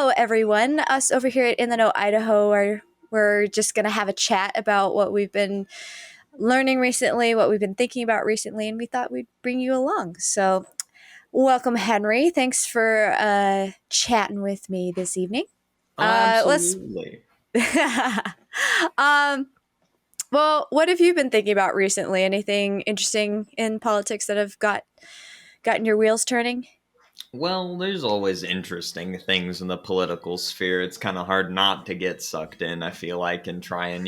Hello, everyone. Us over here at In the Know, Idaho, we're just going to have a chat about what we've been learning recently, what we've been thinking about recently, and we thought we'd bring you along. So, welcome, Henry. Thanks for chatting with me this evening. Oh, Let's. absolutely. um, well, what have you been thinking about recently? Anything interesting in politics that have gotten your wheels turning? Well, there's always interesting things in the political sphere. It's kind of hard not to get sucked in, I feel like, and try and,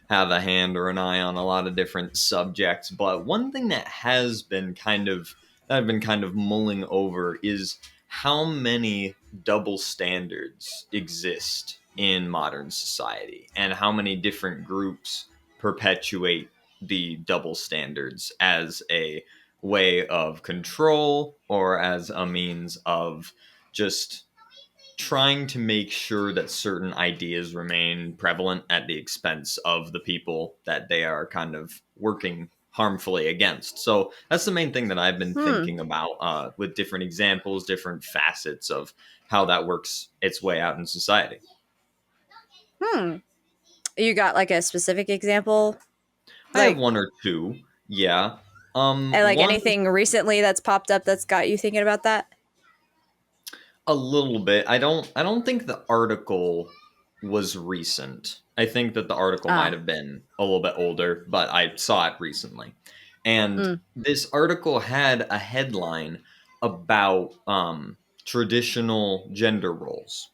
have a hand or an eye on a lot of different subjects. But one thing that I've been kind of mulling over is how many double standards exist in modern society and how many different groups perpetuate the double standards as a way of control or as a means of just trying to make sure that certain ideas remain prevalent at the expense of the people that they are kind of working harmfully against. So that's the main thing that I've been Hmm. thinking about with different examples, different facets of how that works its way out in society. Hmm. You got like a specific example? I have Like, one or two. Yeah. like One anything recently that's popped up that's got you thinking about that? A little bit. I don't think the article was recent. I think that the article might Ah. have been a little bit older, but I saw it recently. And Mm. this article had a headline about traditional gender roles,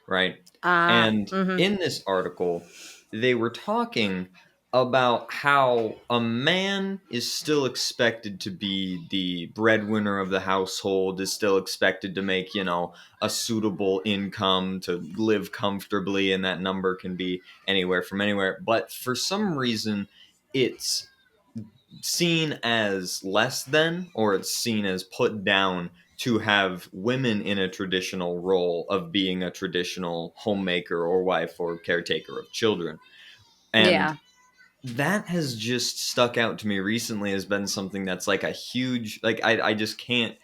right? Ah. And Mm-hmm. in this article, they were talking about how a man is still expected to be the breadwinner of the household, is still expected to make, a suitable income to live comfortably, and that number can be anywhere from anywhere. But for some reason, it's seen as less than, or it's seen as put down to have women in a traditional role of being a traditional homemaker or wife or caretaker of children. And Yeah. that has just stuck out to me recently as been something that's like a huge, like, I just can't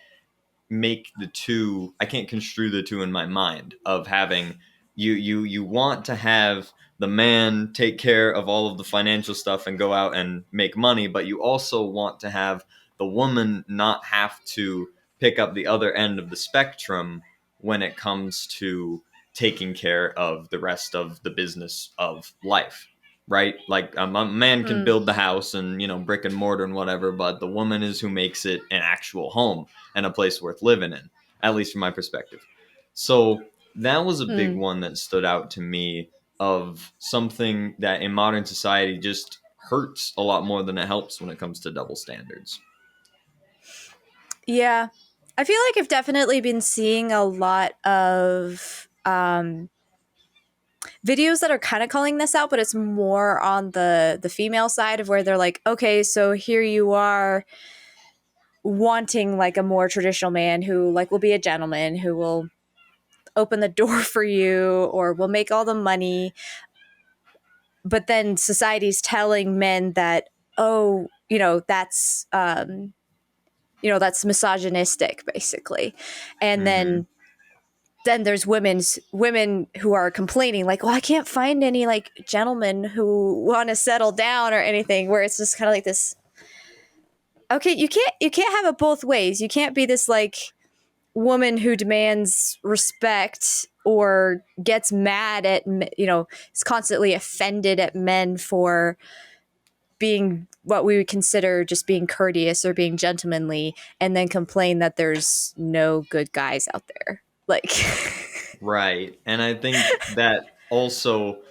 I can't construe the two in my mind of having you want to have the man take care of all of the financial stuff and go out and make money, but you also want to have the woman not have to pick up the other end of the spectrum when it comes to taking care of the rest of the business of life, right? Like, a man can Mm. build the house and, brick and mortar and whatever, but the woman is who makes it an actual home and a place worth living in, at least from my perspective. So that was a big Mm. one that stood out to me, of something that in modern society just hurts a lot more than it helps when it comes to double standards. Yeah. I feel like I've definitely been seeing a lot of videos that are kind of calling this out, but it's more on the female side of where they're like, okay, so here you are wanting like a more traditional man who like will be a gentleman who will open the door for you or will make all the money, but then society's telling men that, oh, that's misogynistic basically. And Mm-hmm. then there's women who are complaining like, well, I can't find any like gentlemen who want to settle down or anything, where it's just kind of like this, okay, you can't have it both ways. You can't be this like woman who demands respect or gets mad at, is constantly offended at men for being what we would consider just being courteous or being gentlemanly, and then complain that there's no good guys out there. Like, Right. And I think that also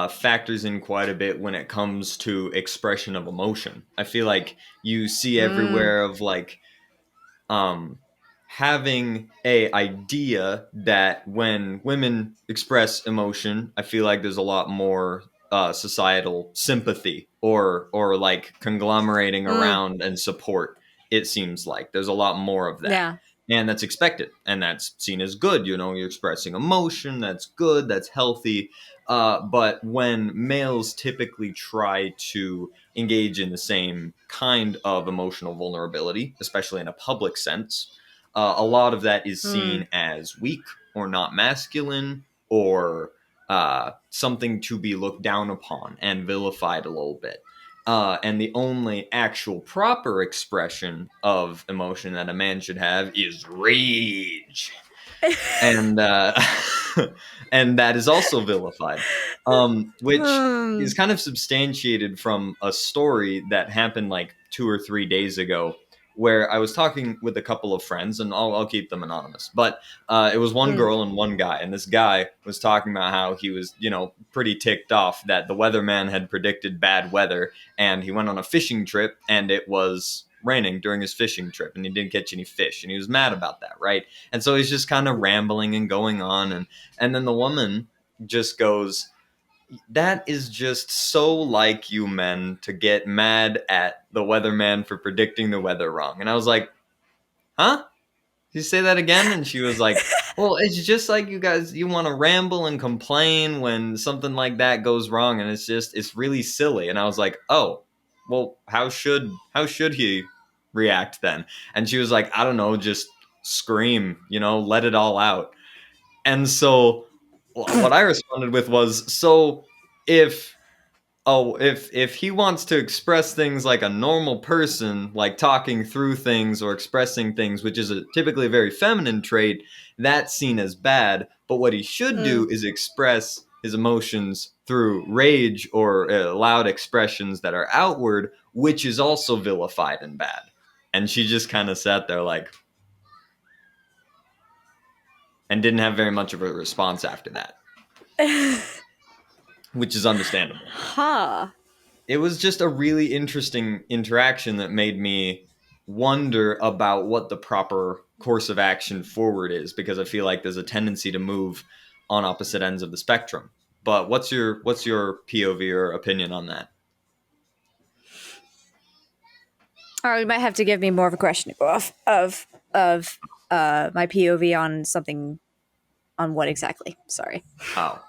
factors in quite a bit when it comes to expression of emotion. I feel like you see mm, everywhere of like, um, having a idea that when women express emotion, I feel like there's a lot more societal sympathy or like conglomerating mm, around and support. It seems like there's a lot more of that. yeah, And that's expected, and that's seen as good. You're expressing emotion. That's good. That's healthy. But when males typically try to engage in the same kind of emotional vulnerability, especially in a public sense, a lot of that is mm, seen as weak or not masculine or something to be looked down upon and vilified a little bit. And the only actual proper expression of emotion that a man should have is rage, and and that is also vilified, which Hmm. is kind of substantiated from a story that happened like 2 or 3 days ago, where I was talking with a couple of friends, and I'll keep them anonymous, but it was one Mm. girl and one guy, and this guy was talking about how he was, pretty ticked off that the weatherman had predicted bad weather, and he went on a fishing trip, and it was raining during his fishing trip, and he didn't catch any fish, and he was mad about that, right? And so he's just kind of rambling and going on, and then the woman just goes, "That is just so like you men to get mad at the weatherman for predicting the weather wrong." And I was like, "Huh? Did you say that again?" And she was like, "Well, it's just like you guys, you want to ramble and complain when something like that goes wrong, and it's really silly." And I was like, "Oh, well, how should he react then?" And she was like, "I don't know, just scream, let it all out." And so what I responded with was, "So if if he wants to express things like a normal person, like talking through things or expressing things, which is typically a very feminine trait, that's seen as bad. But what he should Mm. do is express his emotions through rage or loud expressions that are outward, which is also vilified and bad." And she just kind of sat there like, and didn't have very much of a response after that, which is understandable. Huh. It was just a really interesting interaction that made me wonder about what the proper course of action forward is, because I feel like there's a tendency to move on opposite ends of the spectrum. But what's your POV or opinion on that? Or you might have to give me more of a question of my POV on something, on what exactly. Sorry. Oh,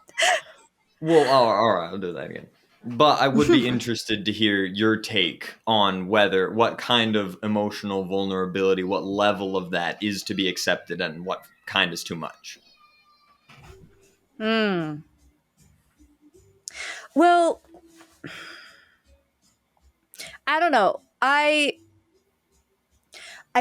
well, all right, I'll do that again. But I would be interested to hear your take on what kind of emotional vulnerability, what level of that is to be accepted, and what kind is too much. Hmm. Well, I don't know. I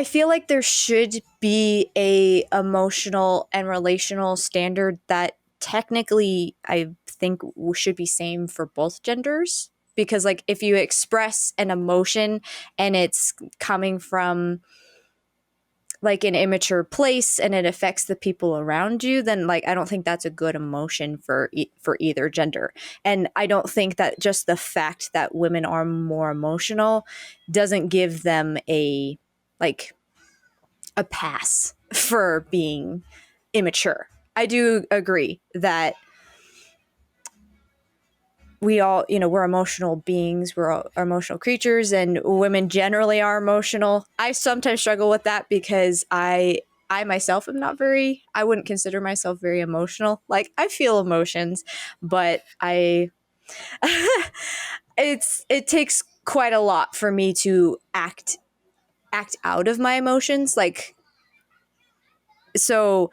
feel like there should be a emotional and relational standard that technically I think should be same for both genders, because like if you express an emotion and it's coming from like an immature place and it affects the people around you, then like I don't think that's a good emotion for for either gender. And I don't think that just the fact that women are more emotional doesn't give them like a pass for being immature. I do agree that we all, we're emotional beings, we're all emotional creatures, and women generally are emotional. I sometimes struggle with that because I myself am not very, I wouldn't consider myself very emotional. Like I feel emotions, but it takes quite a lot for me to act out of my emotions. Like, so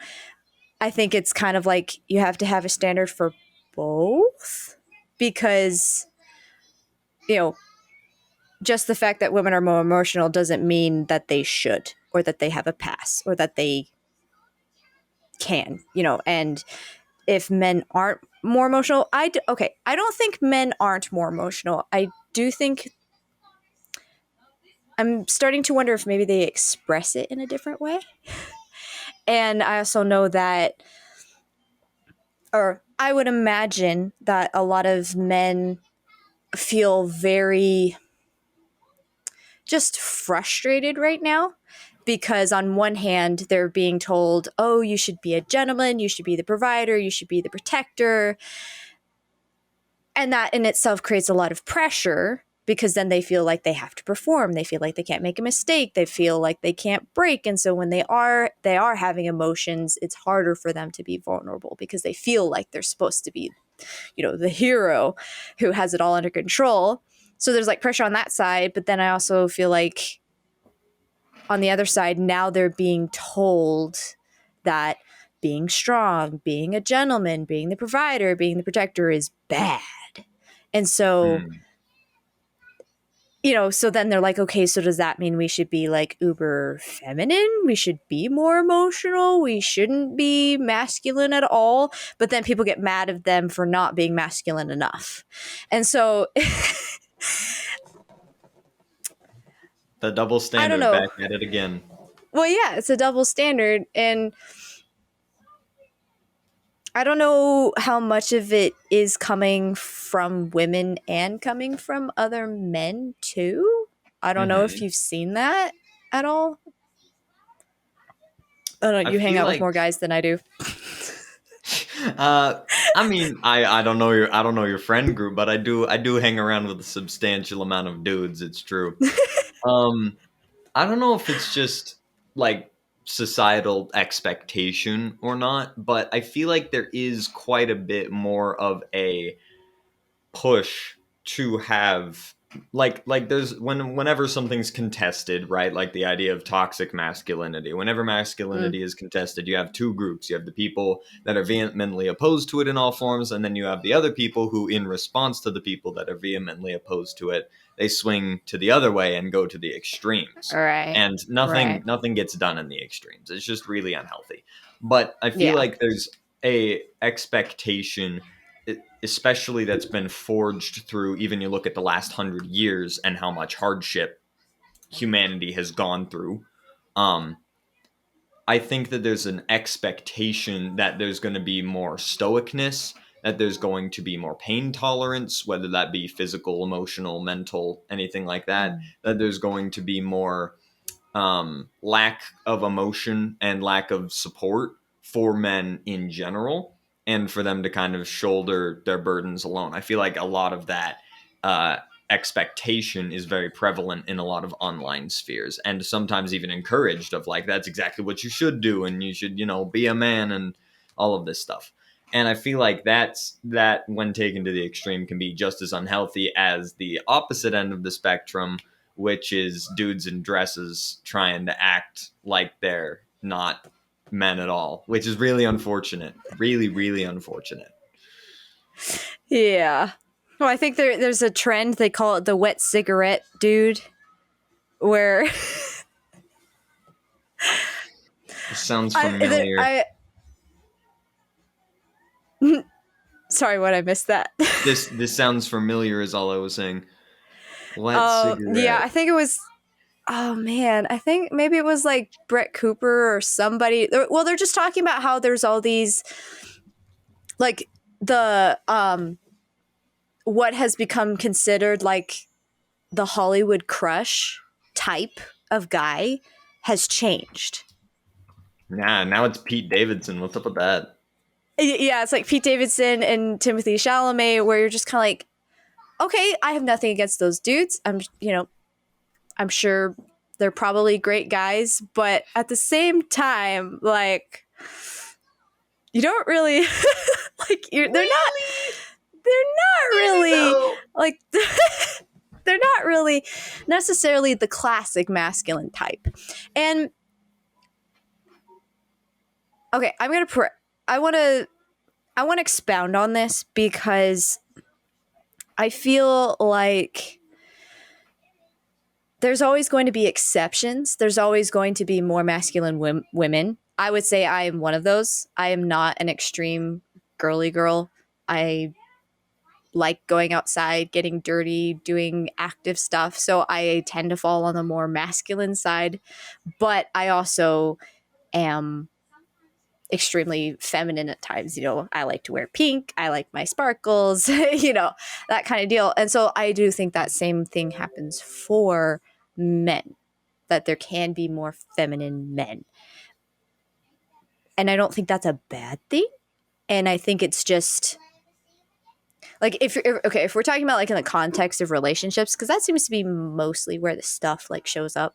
I think it's kind of like you have to have a standard for both, because, you know, just the fact that women are more emotional doesn't mean that they should, or that they have a pass, or that they can, and if men aren't more emotional, okay, I don't think men aren't more emotional. I do think, I'm starting to wonder if maybe they express it in a different way. And I also know that, or I would imagine that a lot of men feel very just frustrated right now, because on one hand they're being told, oh, you should be a gentleman, you should be the provider, you should be the protector, and that in itself creates a lot of pressure, because then they feel like they have to perform, they feel like they can't make a mistake, they feel like they can't break, and so when they are having emotions, it's harder for them to be vulnerable, because they feel like they're supposed to be, the hero who has it all under control. So there's like pressure on that side, but then I also feel like on the other side, now they're being told that being strong, being a gentleman, being the provider, being the protector is bad. And so, Mm. so then they're like, okay, so does that mean we should be like uber feminine? We should be more emotional. We shouldn't be masculine at all. But then people get mad at them for not being masculine enough. And so The double I don't standard, know. back at it again. Well, yeah, it's a double standard. And I don't know how much of it is coming from women and coming from other men too. I don't know if Hmm. you've seen that at all. I don't know. I You hang feel out with like more guys than I do. uh I mean, I don't know your friend group, but I do hang around with a substantial amount of dudes, it's true. Um I don't know if it's just like societal expectation or not, but I feel like there is quite a bit more of a push to have like there's whenever something's contested, right? Like the idea of toxic masculinity. Whenever Mm, masculinity is contested, you have two groups. You have the people that are vehemently opposed to it in all forms, and then you have the other people who, in response to the people that are vehemently opposed to it, they swing to the other way and go to the extremes. all right. And Right. nothing gets done in the extremes. It's just really unhealthy. But I feel Yeah. like there's a expectation, especially that's been forged through, even you look at the last 100 years and how much hardship humanity has gone through. um I think that there's an expectation that there's going to be more stoicness, that there's going to be more pain tolerance, whether that be physical, emotional, mental, anything like that, Mm. that there's going to be more lack of emotion and lack of support for men in general, and for them to kind of shoulder their burdens alone. I feel like a lot of that uh, expectation is very prevalent in a lot of online spheres, and sometimes even encouraged, of like, that's exactly what you should do, and you should, be a man, and all of this stuff. And I feel like that, when taken to the extreme, can be just as unhealthy as the opposite end of the spectrum, which is dudes in dresses trying to act like they're not men at all, which is really unfortunate. Really, really unfortunate. Yeah. Well, I think there's a trend. They call it the wet cigarette dude, where This sounds I, familiar. I sorry, what I missed that. This sounds familiar is all I was saying. Wet Yeah, cigarette. I think it was. Oh man, I think maybe it was like Brett Cooper or somebody. Well, they're just talking about how there's all these like the what has become considered like the Hollywood crush type of guy has changed. Nah, now it's Pete Davidson. What's up with that? Yeah, it's like Pete Davidson and Timothy Chalamet, where you're just kind of like, okay, I have nothing against those dudes. I'm sure they're probably great guys, but at the same time, like, you don't really like Really? they're not Is it really though? like they're not really necessarily the classic masculine type. And okay, I want to expound on this because I feel like there's always going to be exceptions. There's always going to be more masculine women. I would say I am one of those. I am not an extreme girly girl. I like going outside, getting dirty, doing active stuff. So I tend to fall on the more masculine side. But I also am extremely feminine at times. I like to wear pink. I like my sparkles, that kind of deal. And so I do think that same thing happens for men, that there can be more feminine men. And I don't think that's a bad thing. And I think it's just like if we're talking about like in the context of relationships, because that seems to be mostly where the stuff like shows up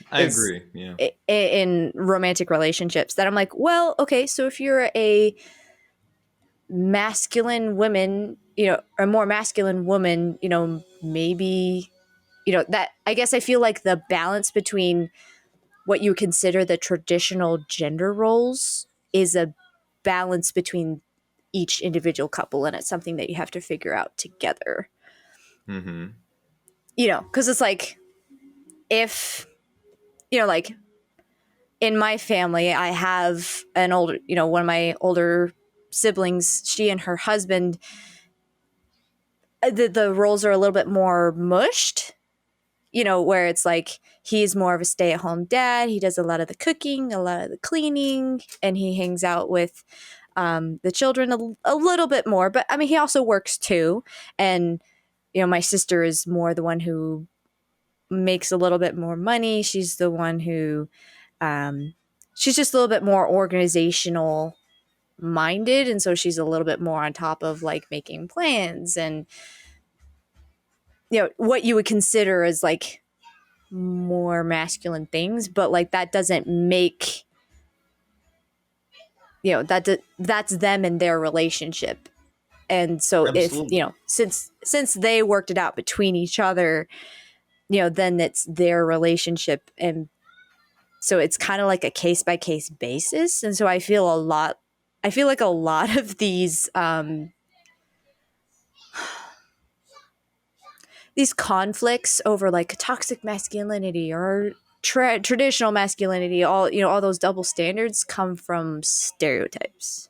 I is agree. Yeah. in romantic relationships. That I'm like, well, okay, so if you're a masculine woman, a more masculine woman, maybe, that I guess I feel like the balance between what you consider the traditional gender roles is a balance between each individual couple, and it's something that you have to figure out together. Mm-hmm. Because it's like, if like in my family, I have an older, one of my older siblings, she and her husband, the roles are a little bit more mushed, where it's like he's more of a stay-at-home dad. He does a lot of the cooking, a lot of the cleaning, and he hangs out with the children a little bit more. But I mean, he also works too. And, my sister is more the one who makes a little bit more money. She's the one who, she's just a little bit more organizational minded. And so she's a little bit more on top of like making plans and, what you would consider as like more masculine things, but like that doesn't make that's them and their relationship. And so if Absolutely. since they worked it out between each other, then it's their relationship. And so it's kind of like a case by case basis. And so I feel like a lot of these conflicts over like toxic masculinity or traditional masculinity, all those double standards come from stereotypes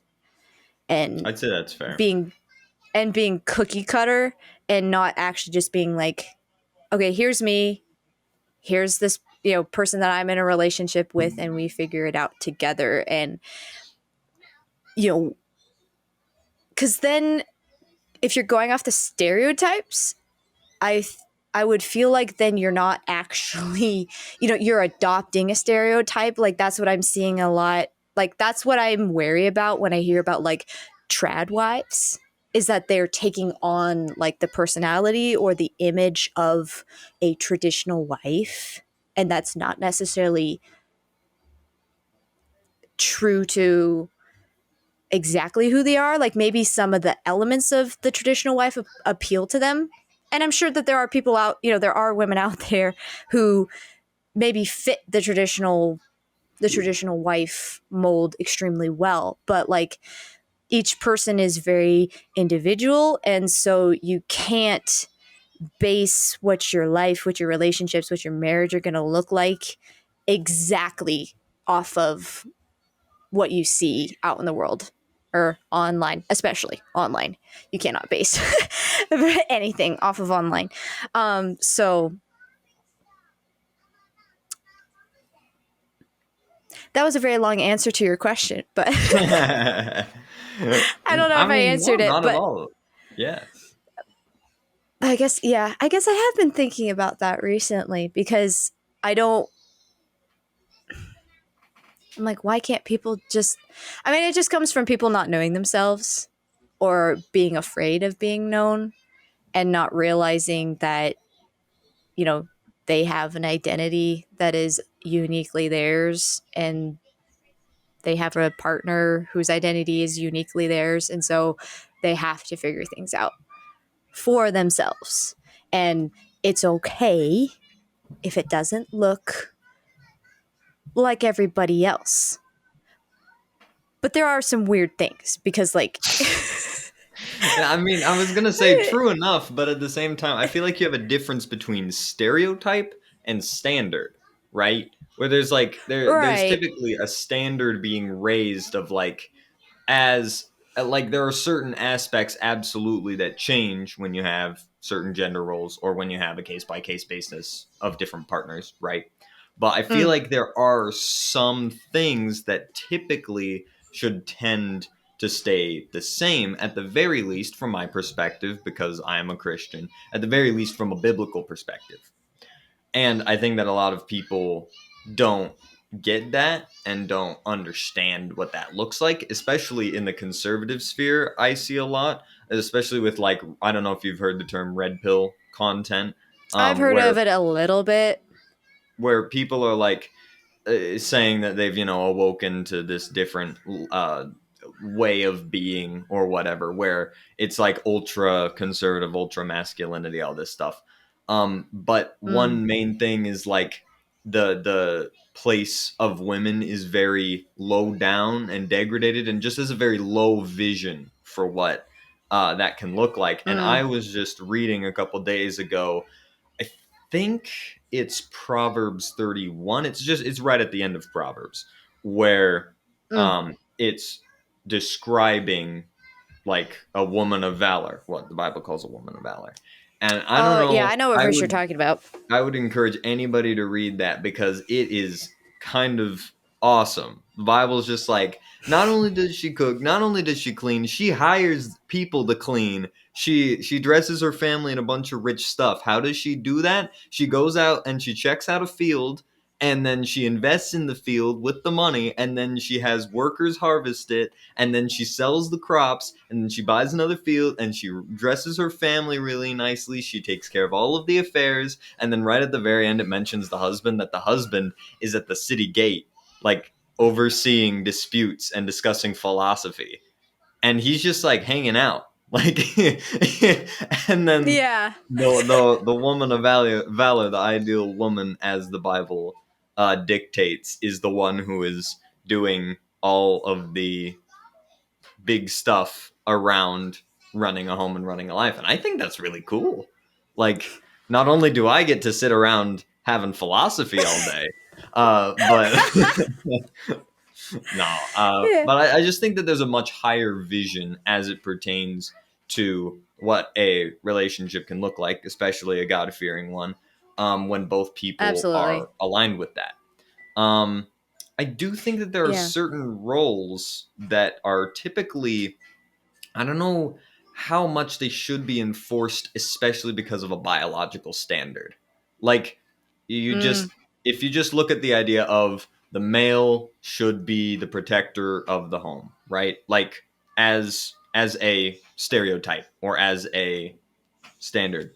and I'd say that's fair. being being cookie cutter, and not actually just being like, okay, here's me, here's this person that I'm in a relationship with, and we figure it out together. And you know because then if you're going off the stereotypes, I I would feel like then you're not actually, you're adopting a stereotype. Like that's what I'm seeing a lot. Like that's what I'm wary about when I hear about like trad wives, is that they're taking on like the personality or the image of a traditional wife, and that's not necessarily true to exactly who they are. Like maybe some of the elements of the traditional wife appeal to them. And I'm sure that there are people out, there are women out there who maybe fit the traditional wife mold extremely well. But like each person is very individual. And so you can't base what your life, what your relationships, what your marriage are going to look like exactly off of what you see out in the world or online, especially online. You cannot base anything off of online. So that was a very long answer to your question, but I don't know I if I mean, no, answered it, not at but all. Yeah. I guess I have been thinking about that recently because I don't, I'm like, why can't people just, I mean, it just comes from people not knowing themselves or being afraid of being known and not realizing that, you know, they have an identity that is uniquely theirs, and they have a partner whose identity is uniquely theirs. And so they have to figure things out for themselves. And it's okay if it doesn't look like everybody else. But there are some weird things because, like, I mean, I was gonna say true enough, but at the same time, I feel like you have a difference between stereotype and standard, right? Where there's like there's right. typically a standard being raised of like as like there are certain aspects absolutely that change when you have certain gender roles or when you have a case by case basis of different partners, right? But I feel Mm. like there are some things that typically should tend to stay the same, at the very least from my perspective, because I am a Christian, at the very least from a biblical perspective. And I think that a lot of people don't get that and don't understand what that looks like, especially in the conservative sphere. I see a lot, especially with like, I don't know if you've heard the term red pill content, I've heard where of it a little bit. people are like saying that they've awoken to this different way of being or whatever, where it's like ultra conservative, ultra masculinity, all this stuff. But Mm. one main thing is like the place of women is very low down and degraded, and just has a very low vision for what that can look like. And Mm. I was just reading a couple days ago, I think it's Proverbs 31. It's right at the end of Proverbs, where Mm. it's describing like a woman of valor, what the Bible calls a woman of valor. And I don't Oh yeah, know, I know what verse you're talking about. I would encourage anybody to read that because it is kind of awesome. The Bible's just like, not only does she cook, not only does she clean, she hires people to clean. She dresses her family in a bunch of rich stuff. How does she do that? She goes out and she checks out a field, and then she invests in the field with the money, and then she has workers harvest it, and then she sells the crops, and then she buys another field, and she dresses her family really nicely. She takes care of all of the affairs, and then right at the very end, it mentions the husband, that the husband is at the city gate, like overseeing disputes and discussing philosophy. And he's just like hanging out. Like, and then Yeah. the woman of valor, the ideal woman as the Bible dictates, is the one who is doing all of the big stuff around running a home and running a life. And I think that's really cool. Like, not only do I get to sit around having philosophy all day, but no, Yeah. but I just think that there's a much higher vision as it pertains to what a relationship can look like, especially a God fearing one, when both people Absolutely. are aligned with that. Um, I do think that there are Yeah. certain roles that are typically, I don't know how much they should be enforced, especially because of a biological standard. Like, you Mm. just, if you just look at the idea of the male should be the protector of the home, right? Like, as a stereotype or as a standard.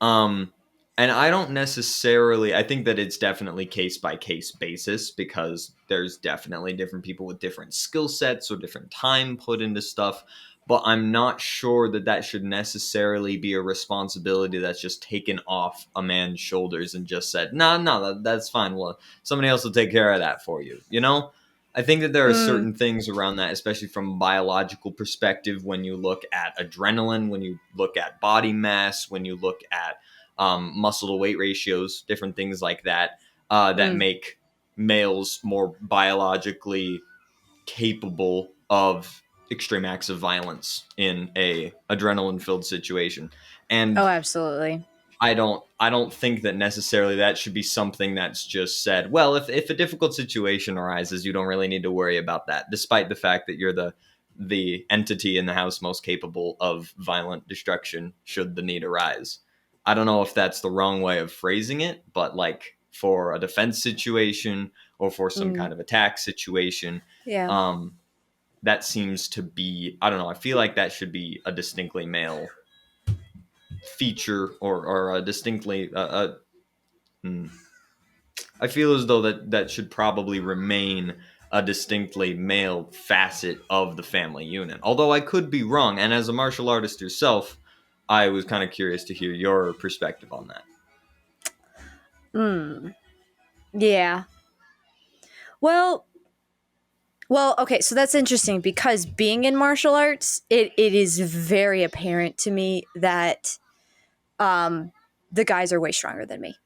Um, and I don't necessarily. I think that it's definitely case by case basis because there's definitely different people with different skill sets or different time put into stuff. But I'm not sure that that should necessarily be a responsibility that's just taken off a man's shoulders and just said, "No, no, that's fine. Well, somebody else will take care of that for you." You know, I think that there are Mm. certain things around that, especially from a biological perspective, when you look at adrenaline, when you look at body mass, when you look at muscle to weight ratios, different things like that, that Mm. make males more biologically capable of extreme acts of violence in a adrenaline filled situation. Oh, And absolutely. I don't think that necessarily that should be something that's just said, well, if a difficult situation arises, you don't really need to worry about that, despite the fact that you're the entity in the house most capable of violent destruction should the need arise. I don't know if that's the wrong way of phrasing it, but like for a defense situation or for some Mm. kind of attack situation, Yeah. um, that seems to be, I don't know, I feel like that should be a distinctly male feature, or a distinctly hmm. I feel as though that should probably remain a distinctly male facet of the family unit. Although I could be wrong, and as a martial artist yourself, I was kind of curious to hear your perspective on that. Mm. Yeah. Well, okay, so that's interesting because being in martial arts, it is very apparent to me that um the guys are way stronger than me.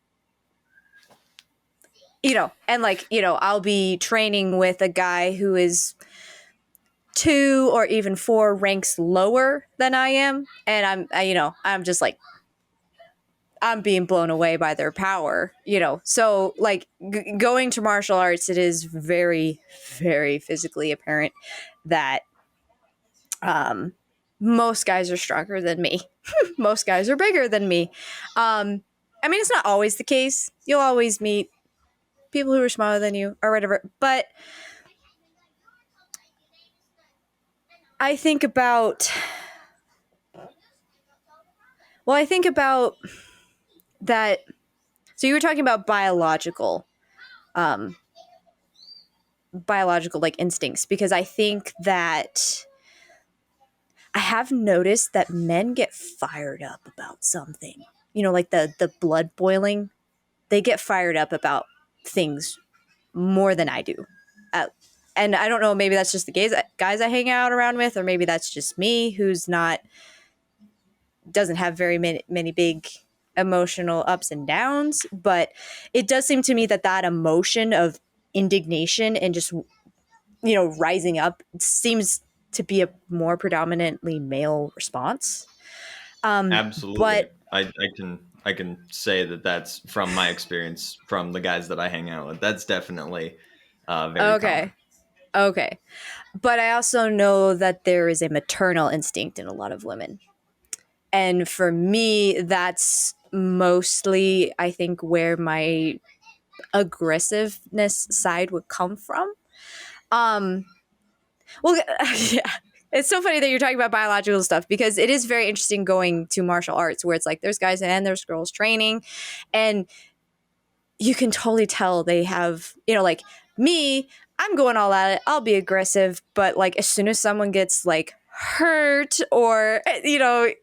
And like, I'll be training with a guy who is 2 or even 4 ranks lower than I am, and I'm just like I'm being blown away by their power. So like going to martial arts, it is very, very physically apparent that um, most guys are stronger than me. Most guys are bigger than me. I mean, it's not always the case. You'll always meet people who are smaller than you or whatever. But I think about, I think about that. So you were talking about um, biological like instincts, because I think that I have noticed that men get fired up about something. Like the blood boiling. They get fired up about things more than I do. And I don't know, maybe that's just the guys I hang out around with, or maybe that's just me who's not, doesn't have very many big emotional ups and downs. But it does seem to me that that emotion of indignation and just, rising up seems to be a more predominantly male response. Absolutely. But I can say that that's from my experience from the guys that I hang out with. That's definitely very common. okay, okay. But I also know that there is a maternal instinct in a lot of women. And for me, that's mostly, I think, where my aggressiveness side would come from. Um, well, yeah. It's so funny that you're talking about biological stuff, because it is very interesting going to martial arts where it's like there's guys and there's girls training, and you can totally tell they have, like me, I'm going all at it. I'll be aggressive, but like as soon as someone gets like hurt or,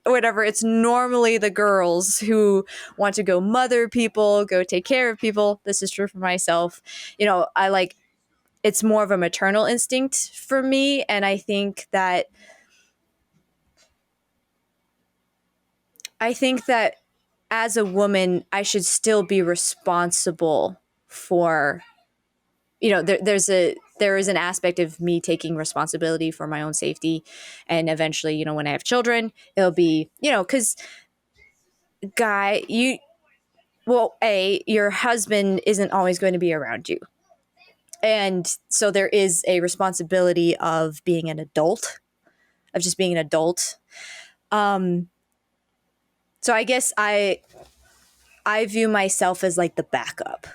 whatever, it's normally the girls who want to go mother people, go take care of people. This is true for myself. I like, it's more of a maternal instinct for me. And I think that as a woman, I should still be responsible for, there is an aspect of me taking responsibility for my own safety. And eventually, when I have children, it'll be, because guy, your husband isn't always going to be around you. And so there is a responsibility of being an adult, of just being an adult. Um, so I guess I view myself as like the backup.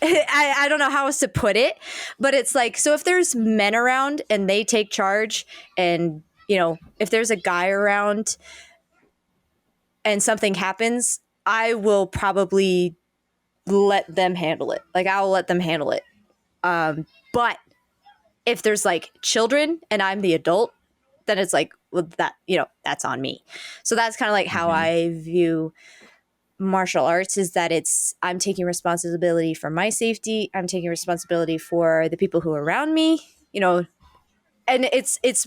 I don't know how else to put it, but it's like, so if there's men around and they take charge, and, if there's a guy around and something happens, I will probably let them handle it. Like, I'll let them handle it. But if there's like children and I'm the adult, then it's like, well, that's on me. So that's kind of like how Hmm. I view martial arts, is that I'm taking responsibility for my safety. I'm taking responsibility for the people who are around me, and it's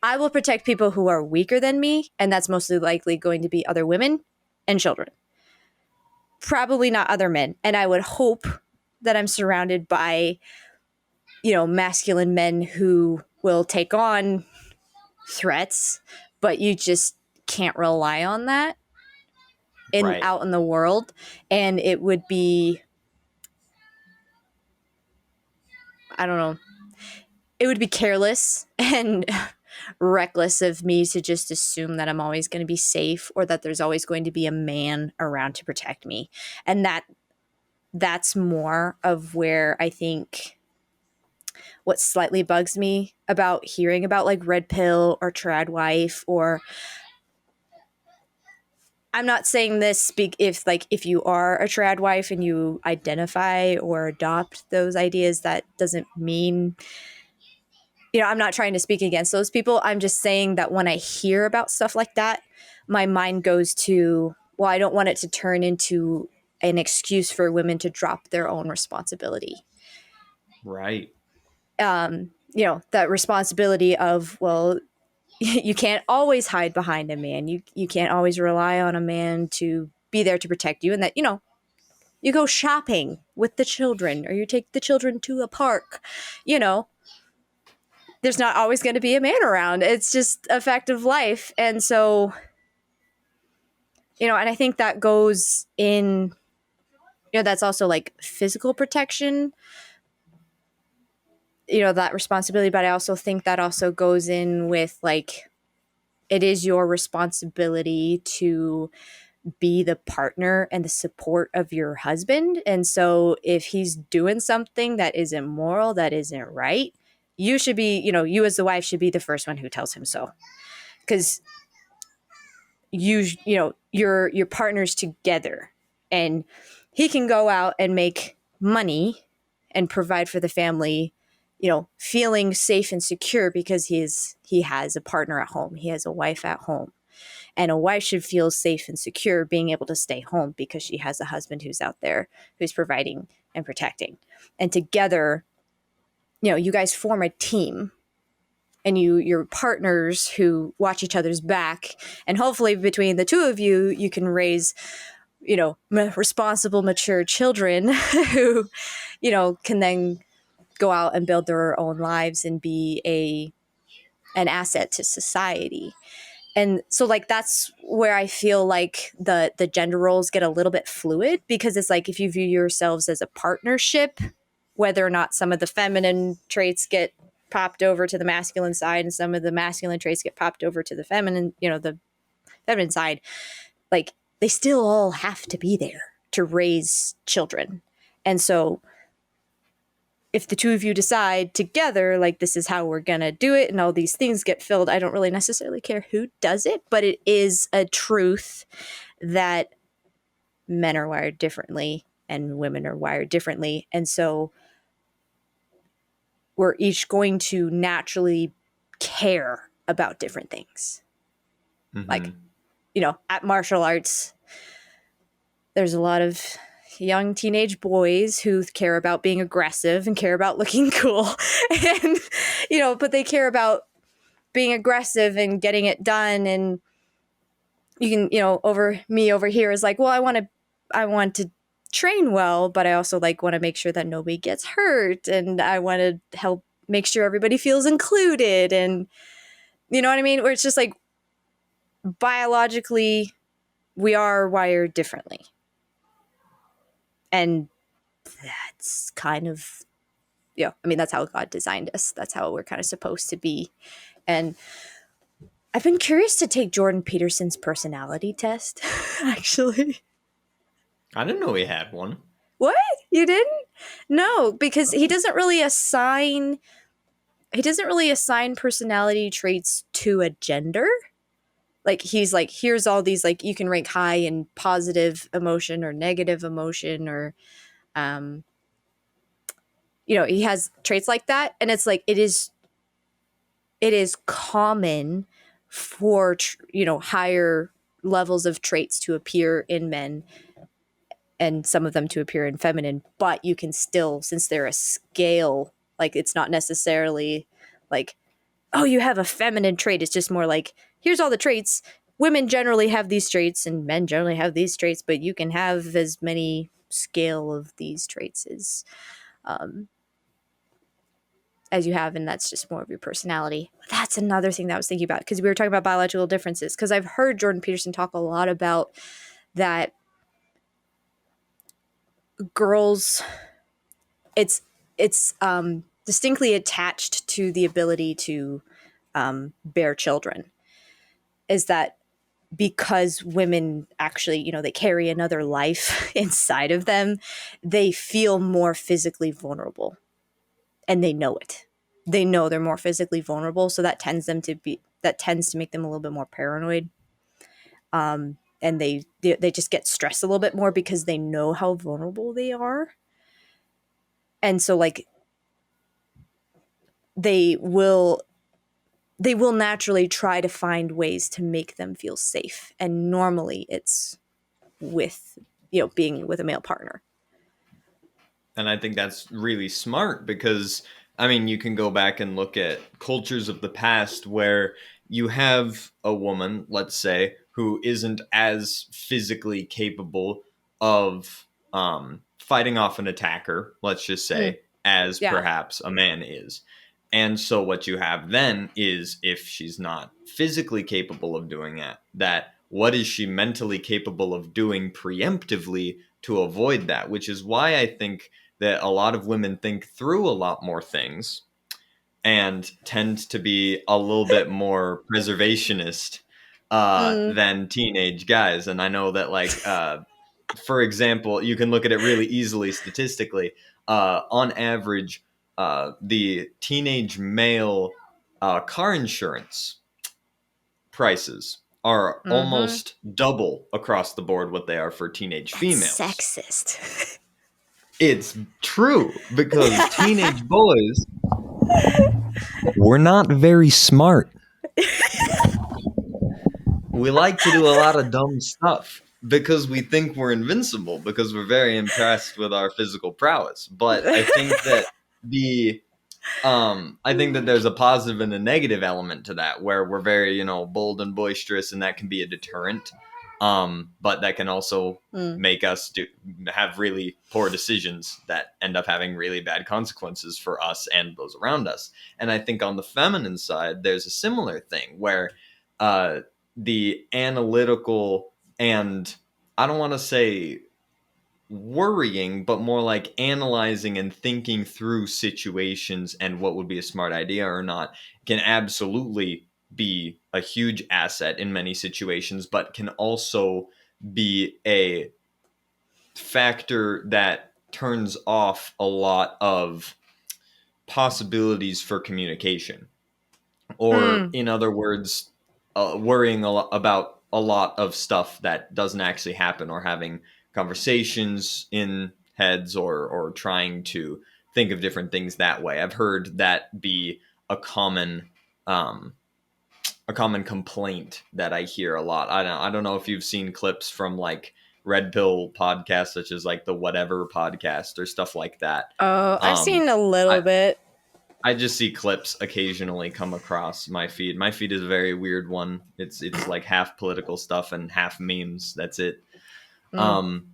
I will protect people who are weaker than me, and that's mostly likely going to be other women and children. Probably not other men. And I would hope that I'm surrounded by, masculine men who will take on threats, but you just can't rely on that Right. out in the world. And it would be, I don't know, it would be careless and reckless of me to just assume that I'm always going to be safe, or that there's always going to be a man around to protect me. And that's more of where I think what slightly bugs me about hearing about like red pill or trad wife, or I'm not saying this if you are a trad wife and you identify or adopt those ideas, that doesn't mean, I'm not trying to speak against those people. I'm just saying that when I hear about stuff like that, my mind goes to, well, I don't want it to turn into an excuse for women to drop their own responsibility. Right. That responsibility of, well, you can't always hide behind a man. You can't always rely on a man to be there to protect you, and that, you go shopping with the children, or you take the children to a park, you know, there's not always going to be a man around. It's just a fact of life. And so, and I think that goes in, that's also like physical protection, that responsibility. But I also think that also goes in with like, it is your responsibility to be the partner and the support of your husband. And so if he's doing something that isn't moral, that isn't right, you should be, you as the wife should be the first one who tells him so. Because you're partners together, and he can go out and make money and provide for the family, feeling safe and secure because he has a partner at home. He has a wife at home. And a wife should feel safe and secure being able to stay home because she has a husband who's out there who's providing and protecting. And together, you guys form a team, and you're partners who watch each other's back, and hopefully between the two of you you can raise responsible, mature children who can then go out and build their own lives and be an asset to society. And so like that's where I feel like the gender roles get a little bit fluid, because it's like if you view yourselves as a partnership, whether or not some of the feminine traits get popped over to the masculine side and some of the masculine traits get popped over to the feminine, the feminine side, like they still all have to be there to raise children. And so if the two of you decide together, like this is how we're going to do it and all these things get filled, I don't really necessarily care who does it, but it is a truth that men are wired differently and women are wired differently. And so we're each going to naturally care about different things. Mm-hmm. Like, at martial arts, there's a lot of young teenage boys who care about being aggressive and care about looking cool. And, but they care about being aggressive and getting it done. And you can, over here is like, well, I want to train well, but I also like want to make sure that nobody gets hurt. And I want to help make sure everybody feels included. And you know what I mean? Where it's just like biologically we are wired differently. And that's kind of, that's how God designed us. That's how we're kind of supposed to be. And I've been curious to take Jordan Peterson's personality test, actually. I didn't know he had one. What? You didn't? No, because he doesn't really assign personality traits to a gender. Like he's like, here's all these, like you can rank high in positive emotion or negative emotion, or he has traits like that. And it's like, it is common for higher levels of traits to appear in men and some of them to appear in feminine, but you can still, since they're a scale, like it's not necessarily like, oh, you have a feminine trait. It's just more like, here's all the traits. Women generally have these traits and men generally have these traits, but you can have as many scale of these traits as you have, and that's just more of your personality. That's another thing that I was thinking about, because we were talking about biological differences, because I've heard Jordan Peterson talk a lot about that girls, it's distinctly attached to the ability to bear children, is that because women actually, they carry another life inside of them, they feel more physically vulnerable. And they know it. They know they're more physically vulnerable, so that tends to make them a little bit more paranoid. And they just get stressed a little bit more because they know how vulnerable they are. And so like they will naturally try to find ways to make them feel safe. And normally it's with, being with a male partner. And I think that's really smart because, you can go back and look at cultures of the past where you have a woman, let's say, who isn't as physically capable of fighting off an attacker, let's just say, as perhaps a man is. And so what you have then is, if she's not physically capable of doing that, what is she mentally capable of doing preemptively to avoid that? Which is why I think that a lot of women think through a lot more things and tend to be a little bit more preservationist than teenage guys. And I know that, like, for example, you can look at it really easily statistically. On average, the teenage male car insurance prices are almost double across the board what they are for teenage females. Sexist. It's true, because teenage boys, we're not very smart. we like to do a lot of dumb stuff because we think we're invincible because we're very impressed with our physical prowess. But the I think that there's a positive and a negative element to that where we're very, bold and boisterous, and that can be a deterrent. But that can also Mm. make us have really poor decisions that end up having really bad consequences for us and those around us. And I think on the feminine side, there's a similar thing where uh, the analytical and I don't want to say worrying, but more like analyzing and thinking through situations and what would be a smart idea or not can absolutely be a huge asset in many situations, but can also be a factor that turns off a lot of possibilities for communication. Or, Mm. in other words, worrying about a lot of stuff that doesn't actually happen, or having conversations in heads, or trying to think of different things that way. I've heard that be a common um, a common complaint that I hear a lot. I don't know if you've seen clips from like red pill podcasts, such as like the Whatever podcast or stuff like that. Oh, I've Um, seen a little I, bit. I just see clips occasionally come across my feed. My feed is a very weird one. It's like half political stuff and half memes. That's it. Mm. Um,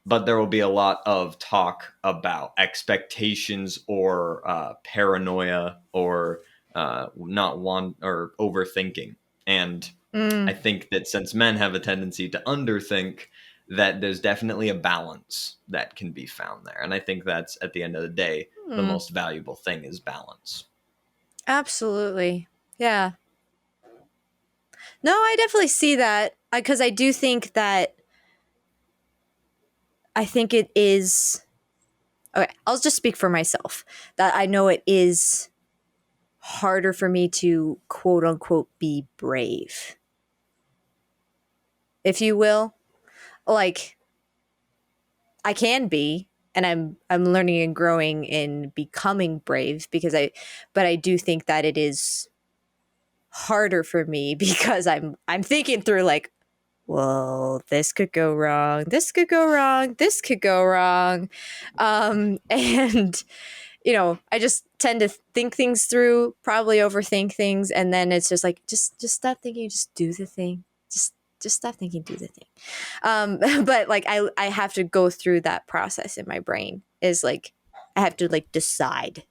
but there will be a lot of talk about expectations, or paranoia, or not one or overthinking. And I Mm. think that since men have a tendency to underthink, that there's definitely a balance that can be found there. And I think that's, at the end of the day, the Mm. most valuable thing is balance. Absolutely. Yeah. No, I definitely see that because I do think that I think it is okay. I'll just speak for myself that I know it is harder for me to quote unquote be brave, if you will. Like I can be, and I'm learning and growing in becoming brave but I do think that it is harder for me because I'm thinking through like, well, this could go wrong, this could go wrong, this could go wrong, and I just tend to think things through, probably overthink things, and then it's just like, just stop thinking, just do the thing, just stop thinking, do the thing. But like I have to go through that process in my brain. Is like I have to like decide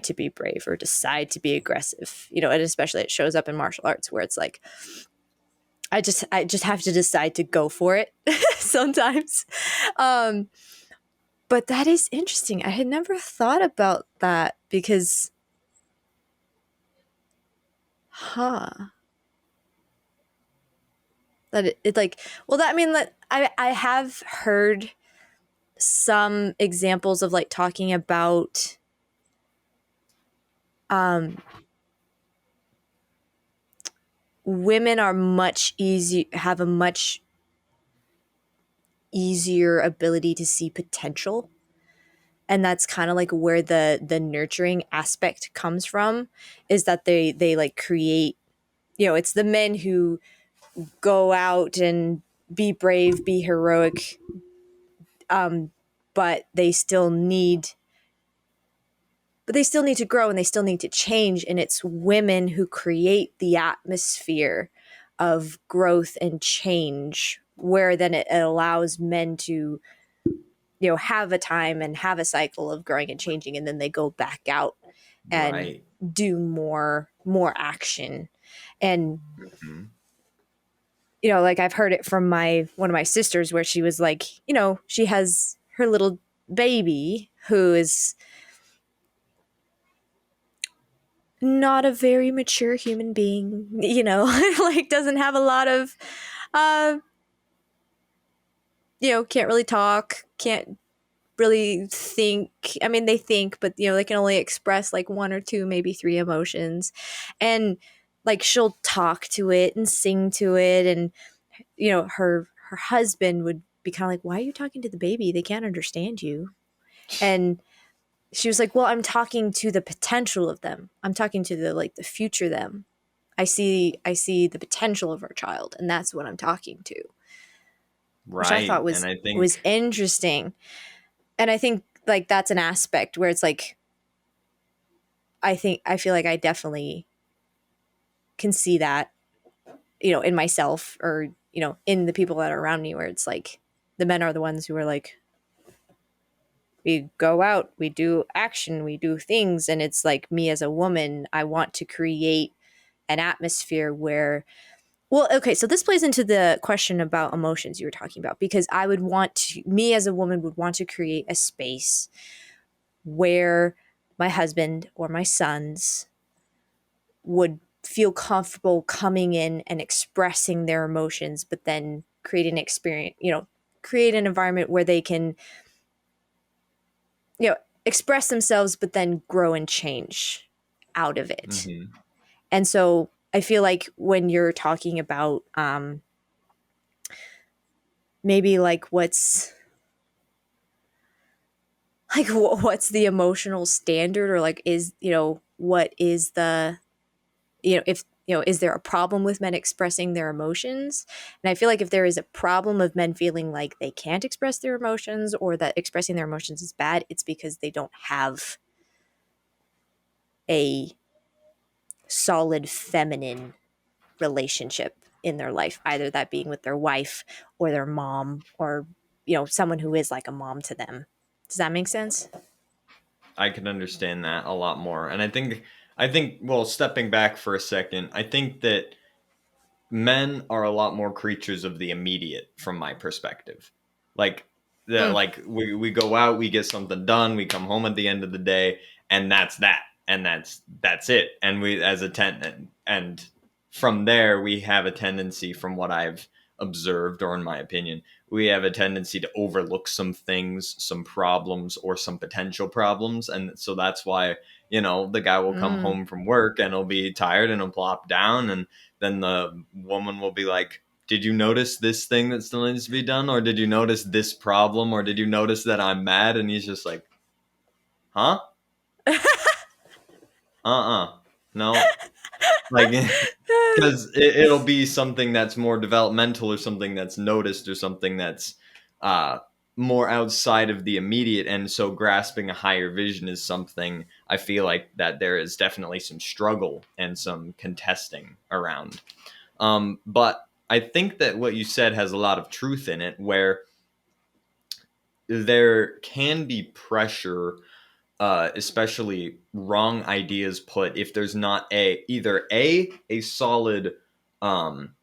to be brave or decide to be aggressive. And especially it shows up in martial arts where it's like I just have to decide to go for it sometimes. Um, but that is interesting. I had never thought about that because, huh? That it like, well, that I mean that I have heard some examples of like talking about um women are much easy have a much easier ability to see potential, and that's kind of like where the nurturing aspect comes from, is that they like create, it's the men who go out and be brave, be heroic, um but they still need to grow, and they still need to change, and it's women who create the atmosphere of growth and change, where then it allows men to have a time and have a cycle of growing and changing, and then they go back out and Right. do more action. And Mhm. like I've heard it from my one of my sisters, where she was like, she has her little baby who is not a very mature human being, like doesn't have a lot of uh can't really talk, can't really think. I mean, they think, but they can only express like one or two, maybe three emotions. And like she'll talk to it and sing to it, and her husband would be kind of like, "Why are you talking to the baby? They can't understand you." And she was like, "Well, I'm talking to the potential of them. I'm talking to the future them." I see the potential of our child, and that's what I'm talking to, which I thought Right. And I was think interesting. And I think like that's an aspect where it's like I feel like I definitely can see that, in myself, or in the people that are around me, where it's like the men are the ones who are like, we go out, we do action, we do things, and it's like me as a woman, I want to create an atmosphere where, well, okay, so this plays into the question about emotions you were talking about, because I would want to, me as a woman would want to create a space where my husband or my sons would feel comfortable coming in and expressing their emotions, but then create an experience, create an environment where they can, express themselves, but then grow and change out of it. mhm, And so I feel like when you're talking about maybe like what's the emotional standard, or like is, what is the, if, is there a problem with men expressing their emotions? And I feel like if there is a problem of men feeling like they can't express their emotions, or that expressing their emotions is bad, it's because they don't have a solid feminine relationship in their life, either that being with their wife or their mom, or someone who is like a mom to them. Does that make sense? I can understand that a lot more. And I think well, stepping back for a second, I think that men are a lot more creatures of the immediate from my perspective. Like that Mm, like we go out, we get something done, we come home at the end of the day, and that's that. And that's it. And we as a ten and from there we have a tendency, from what I've observed, or in my opinion, we have a tendency to overlook some things, some problems, or some potential problems. And so that's why, the guy will come mm. home from work and he'll be tired and he'll plop down, and then the woman will be like, did you notice this thing that still needs to be done? Or did you notice this problem? Or did you notice that I'm mad? And he's just like, huh? No. Like, because it'll be something that's more developmental, or something that's noticed, or something that's uh, more outside of the immediate. And so grasping a higher vision is something I feel like that there is definitely some struggle and some contesting around. But I think that what you said has a lot of truth in it, where there can be pressure, especially wrong ideas put, if there's not either a solid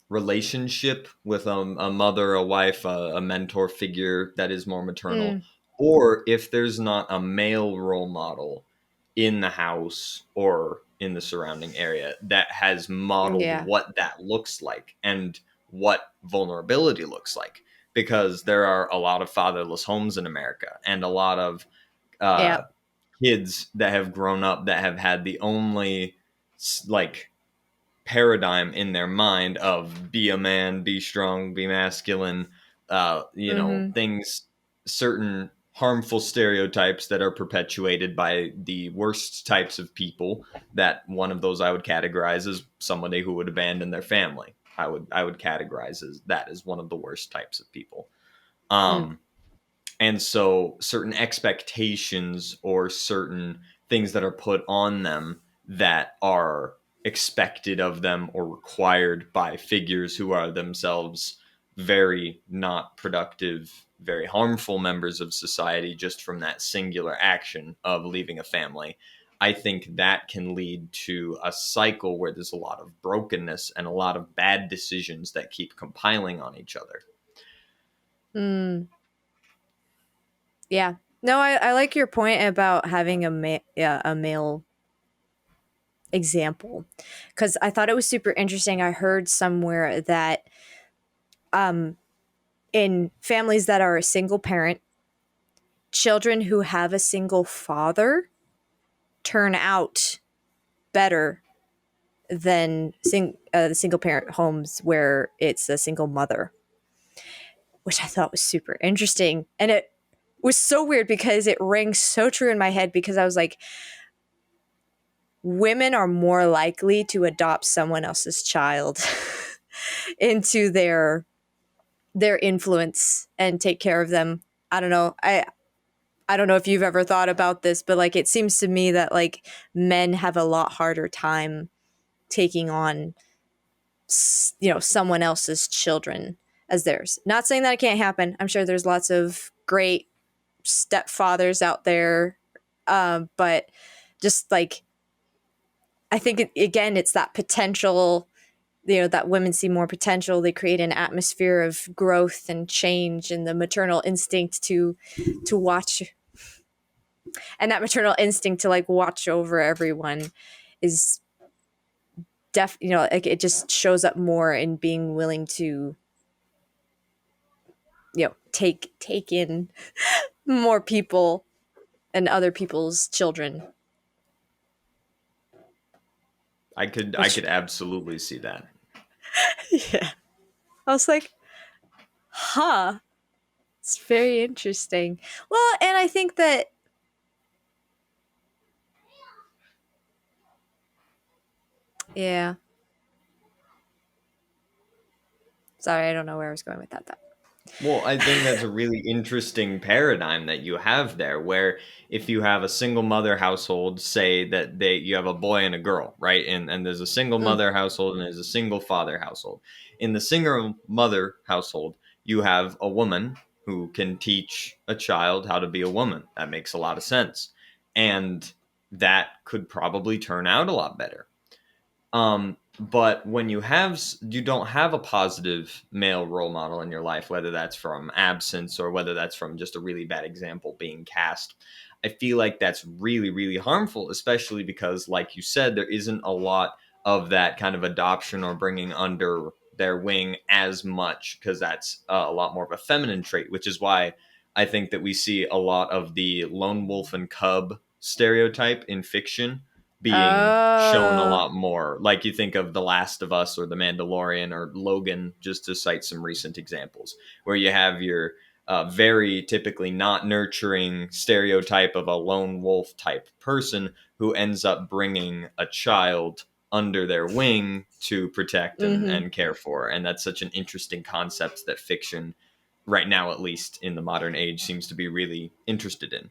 relationship with a mother, a wife, a mentor figure that is more maternal, Mm, or if there's not a male role model in the house or in the surrounding area that has modeled yeah. what that looks like and what vulnerability looks like. Because there are a lot of fatherless homes in America, and a lot of Yeah. uh, kids that have grown up that have had the only like paradigm in their mind of be a man, be strong, be masculine, Mm-hmm. things, certain harmful stereotypes that are perpetuated by the worst types of people. That one of those I would categorize as somebody who would abandon their family. I would categorize as that as one of the worst types of people. Mm. Um, and so certain expectations, or certain things that are put on them, that are expected of them or required by figures who are themselves very not productive, very harmful members of society, just from that singular action of leaving a family. I think that can lead to a cycle where there's a lot of brokenness and a lot of bad decisions that keep compiling on each other. Mm. Yeah. No, I like your point about having yeah, a male example, because I thought it was super interesting. I heard somewhere that um, in families that are a single parent, children who have a single father turn out better than the single parent homes where it's a single mother, which I thought was super interesting. And it was so weird because it rang so true in my head, because I was like, women are more likely to adopt someone else's child into their influence and take care of them. I don't know. I don't know if you've ever thought about this, but like it seems to me that like men have a lot harder time taking on someone else's children as theirs. Not saying that it can't happen. I'm sure there's lots of great stepfathers out there, but just like I think again, it's that potential. That women see more potential. They create an atmosphere of growth and change, and the maternal instinct to watch, and that maternal instinct to like watch over everyone is like it just shows up more in being willing to take in more people and other people's children. I Which could absolutely see that. yeah, I was like, huh, it's very interesting. Well, and I think that yeah. Sorry, I don't know where I was going with that though. Well, I think that's a really interesting paradigm that you have there, where if you have a single mother household, say that you have a boy and a girl, right? And there's a single Mm. mother household and there's a single father household. In the single mother household, you have a woman who can teach a child how to be a woman. That makes a lot of sense. And that could probably turn out a lot better. But when you don't have a positive male role model in your life, whether that's from absence or whether that's from just a really bad example being cast, I feel like that's really, really harmful, especially because, like you said, there isn't a lot of that kind of adoption or bringing under their wing as much, because that's a lot more of a feminine trait, which is why I think that we see a lot of the lone wolf and cub stereotype in fiction being shown a Oh. lot more. Like you think of The Last of Us or The Mandalorian or Logan, just to cite some recent examples, where you have your very typically not nurturing stereotype of a lone wolf type person who ends up bringing a child under their wing to protect Mm-hmm. and care for. And that's such an interesting concept that fiction, right now at least in the modern age, seems to be really interested in.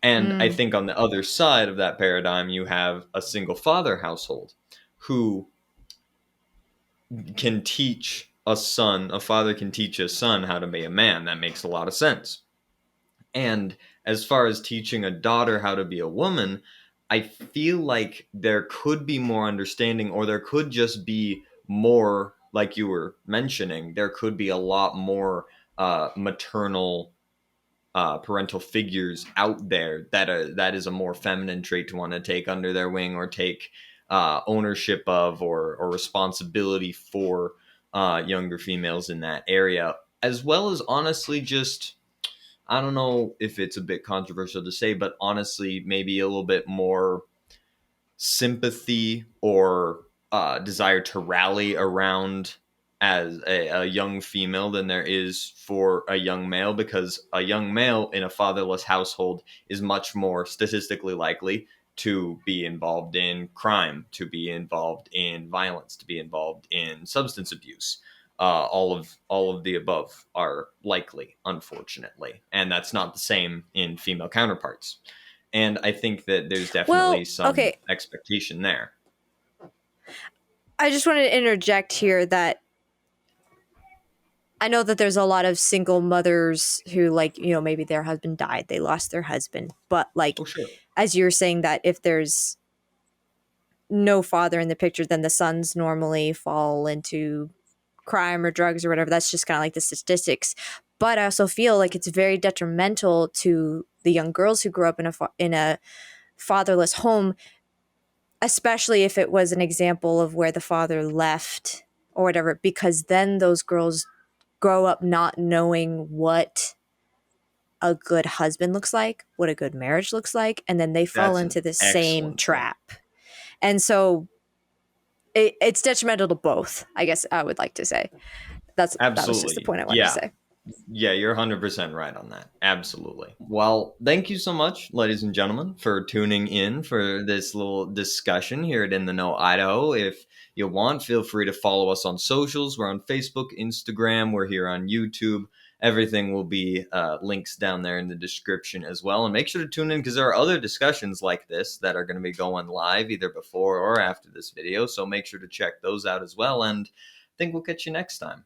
And I Mm. think on the other side of that paradigm, you have a single father household who can teach a father can teach a son how to be a man. That makes a lot of sense. And as far as teaching a daughter how to be a woman, I feel like there could be more understanding, or there could just be more, like you were mentioning, there could be a lot more maternal parental figures out there that is a more feminine trait to want to take under their wing or take ownership of or responsibility for younger females in that area, as well as honestly just, I don't know if it's a bit controversial to say, but honestly maybe a little bit more sympathy or desire to rally around as a young female than there is for a young male, because a young male in a fatherless household is much more statistically likely to be involved in crime, to be involved in violence, to be involved in substance abuse. All of the above are likely, unfortunately, and that's not the same in female counterparts. And I think that there's definitely Well, some okay. expectation there. I just wanted to interject here that I know that there's a lot of single mothers who, like, maybe their husband died, they lost their husband. But, like, Oh, sure. as you're saying, that if there's no father in the picture, then the sons normally fall into crime or drugs or whatever. That's just kind of like the statistics. But I also feel like it's very detrimental to the young girls who grew up in a fatherless home, especially if it was an example of where the father left or whatever, because then those girls grow up not knowing what a good husband looks like, what a good marriage looks like, and then they fall That's an into the same excellent point. trap. And so it's detrimental to both, I guess I would like to say. That was just the Absolutely. point I wanted to Yeah. say. Yeah, you're 100% right on that. Absolutely. Well, thank you so much, ladies and gentlemen, for tuning in for this little discussion here at In the Know Idaho. If you want, feel free to follow us on socials. We're on Facebook, Instagram, we're here on YouTube. Everything will be links down there in the description as well. And make sure to tune in because there are other discussions like this that are going to be going live either before or after this video. So make sure to check those out as well. And I think we'll catch you next time.